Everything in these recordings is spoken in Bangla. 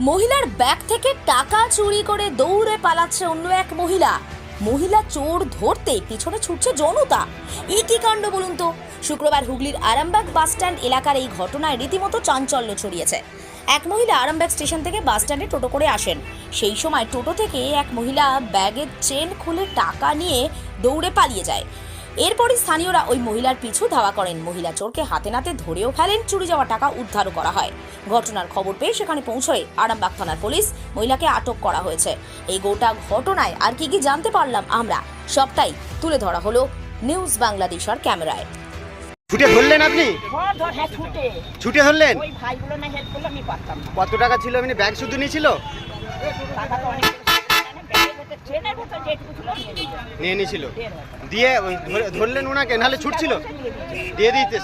মহিলার ব্যাগ থেকে টাকা চুরি করে দৌড়ে পালাচ্ছে অন্য এক মহিলা। মহিলা চোর ধরতে পিছনে ছুটছে জনতা। এ কি কাণ্ড বলুন তো। শুক্রবার হুগলির আরামবাগ বাস স্ট্যান্ড এলাকার এই ঘটনায় রীতিমতো চাঞ্চল্য ছড়িয়েছে। এক মহিলা আরামবাগ স্টেশন থেকে বাস স্ট্যান্ডে টোটো করে আসেন। সেই সময় টোটো থেকে এক মহিলা ব্যাগের চেন খুলে টাকা নিয়ে দৌড়ে পালিয়ে যায়। এরপরই স্থানীয়রা ওই মহিলার পিছু ধাওয়া করেন। মহিলা চোরকে হাতে নাতে ধরেও ফেলেন। চুরি যাওয়া টাকা উদ্ধারও করা হয়। ঘটনার খবর পেয়ে সেখানে পৌঁছয় আরামবাগ থানার পুলিশ। মহিলাকে আটক করা হয়েছে। এই গোটা ঘটনায় আর কি কি জানতে পারলাম আমরা, সবটাই তুলে ধরা হলো নিউজ বাংলাদেশের ক্যামেরায়। ছুটে ধরলেন আপনি? হ্যাঁ, ছুটে ধরলেন? ওই ভাইগুলো না হেল্প করলে আমি পারতাম না। কত টাকা ছিল? আপনি ব্যাগ শুধু নিয়েছিল? টাকা তো অনেক ব্যাগের ভেতর ট্রেনের ভেতর যেটুকু ছিল নিয়ে নিয়েছিল। দিয়ে ধরলেন ওনাকে, নাহলে ছুটছিল? দিয়ে দিতে।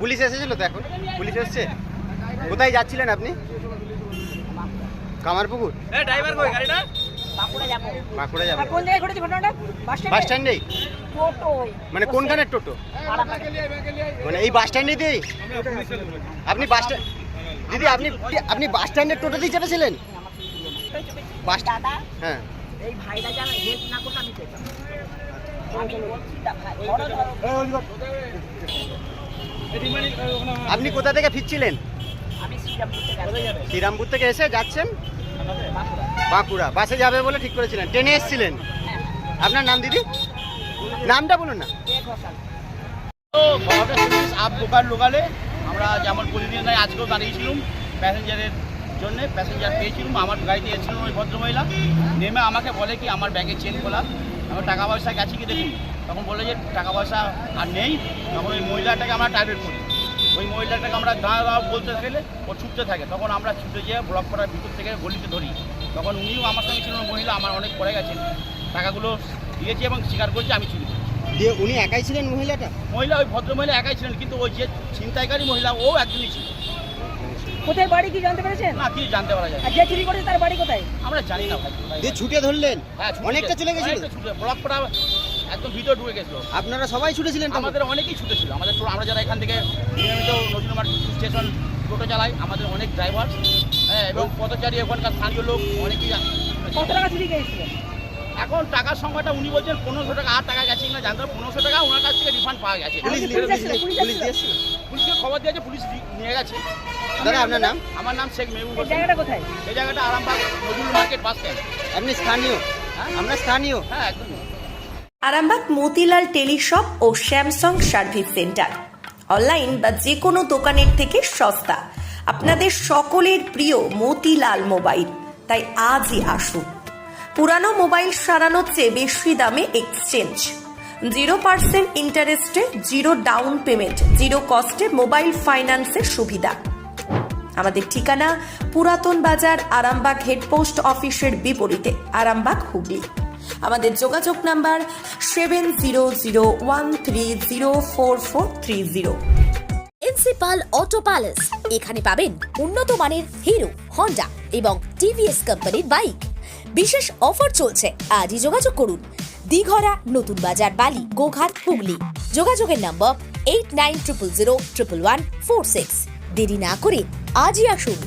পুলিশ এসেছিল তো? এখন পুলিশ এসছে? কোথায় যাচ্ছিলেন আপনি? কামারপুকুর? ড্রাইভার কই গাড়িটা? বাঁকুড়া যাবো। বাঁকুড়া যাবেন? কোন জায়গায় ঘটেছে ঘটনাটা? বাস স্ট্যান্ডেই? টোটো। মানে কোনখানের টোটো? মানে এই বাস স্ট্যান্ডেই? আপনি বাস স্ট্যান্ড দিদি, আপনি বাস স্ট্যান্ডের টোটোতেই চেপেছিলেন? বাস দাদা, হ্যাঁ। এই ভাইরা যারা হেল্প না করতে আমি পেতাম। আমি বলছি দা ভাই আপনি কোথা থেকে ফিরছিলেন? আমি শ্রীরামপুর থেকে এসে যাচ্ছেন বাঁকুড়া। বাসে যাবে বলে ঠিক করেছিলেন? ট্রেনে এসেছিলেন? আপনার নাম দিদি? নামটা বলুন না। দোকান লোকালে আমরা যেমন প্রতিদিন নাই, আজকেও দাঁড়িয়েছিলাম প্যাসেঞ্জারের জন্য। প্যাসেঞ্জার পেয়েছিলাম, আমার গাড়িতে এসেছিলাম ওই ভদ্রমহিলা। নেমে আমাকে বলে কি আমার ব্যাগে চেন খোলা, আমার টাকা পয়সা গেছে কি দেখুন। তখন বলে যে টাকা পয়সা আর নেই। তখন ওই মহিলাটাকে আমরা টার্গেট করি। ওই মহিলাটাকে আমরা দাঁড়া বলতে থাকলে ও ছুটতে থাকে। তখন আমরা ছুটে যেয়ে ব্লক করার ভিতর থেকে গলিতে ধরি। তখন উনিও আমার সঙ্গে ছিলেন। মহিলা আমার অনেক পড়ে গেছেন, টাকাগুলো দিয়েছি এবং স্বীকার করেছি আমি চুরি করেছি। দিয়ে উনি একাই ছিলেন? মহিলা ওই ভদ্রমহিলা একাই ছিলেন, কিন্তু ওই যে ছিনতাইকারী মহিলা ও একজনই ছিল। কোথায় বাড়ি কি জানতে পেরেছেন? না, কি জানতে পারা যায়? আর যে চুরি করেছে তার বাড়ি কোথায়? আমরা জানি না ভাই। দিয়ে ছুটে ধরলেন? হ্যাঁ, অনেকটা চলে গেছিল? ব্লক করা একদম ভিতরে ঢুকে গেছিল। আপনারা সবাই ছুটেছিলেন? আমাদের অনেকেই ছুটেছিল। আমাদের আমরা যারা এখান থেকে নিয়মিত নজরুল মার্কেট স্টেশন টোটো চালাই, আমাদের অনেক ড্রাইভার, হ্যাঁ, এবং পথচারী, ওখানকার স্থানীয় লোক অনেকেই। কত টাকা চুরি গিয়েছিল? এখন টাকার সংখ্যাটা উনি বলছেন 1500 টাকা। আর টাকা গেছে কিনা জানতে 1500 টাকা ওনার কাছ থেকে রিফান্ড পাওয়া গেছে। পুলিশকে খবর দিয়েছে, পুলিশ নিয়ে গেছে। দাদা, আপনার নাম? আমার নাম শেখ মেহবুব হোসেন। জায়গাটা কোথায়? এই জায়গাটা Arambagh Nazrul market bus stand. আপনি স্থানীয়? আমরা স্থানীয়। হ্যাঁ, একদম। আরামবাগ মতিলাল টেলিশপ ও স্যামসাং সার্ভিস সেন্টার অনলাইন বা যে কোনো দোকানের থেকে সস্তা। আপনাদের সকলের প্রিয় মতিলাল মোবাইল। তাই আজই আসুন। পুরানো মোবাইল সারানোর চেয়ে বেশি দামে এক্সচেঞ্জ, 0% ইন্টারেস্টে, 0 ডাউন পেমেন্ট, 0 কস্টে মোবাইল ফাইন্যান্সের সুবিধা। আমাদের ঠিকানা পুরাতন বাজার, আরামবাগ হেডপোস্ট অফিসের বিপরীতে, আরামবাগ, হুগলি। আমাদের যোগাযোগ নাম্বার 7001304430। Principal auto palace. এখানে পাবেন উন্নত মানের হিরো, হন্ডা এবং টিভিএস কোম্পানির বাইক। বিশেষ অফার চলছে, আজই যোগাযোগ করুন। দিঘরা, নতুন বাজার, বালি, গোঘাট, হুগলি। যোগাযোগের নম্বর 8900011146। দেরি না করে আজই আসুন।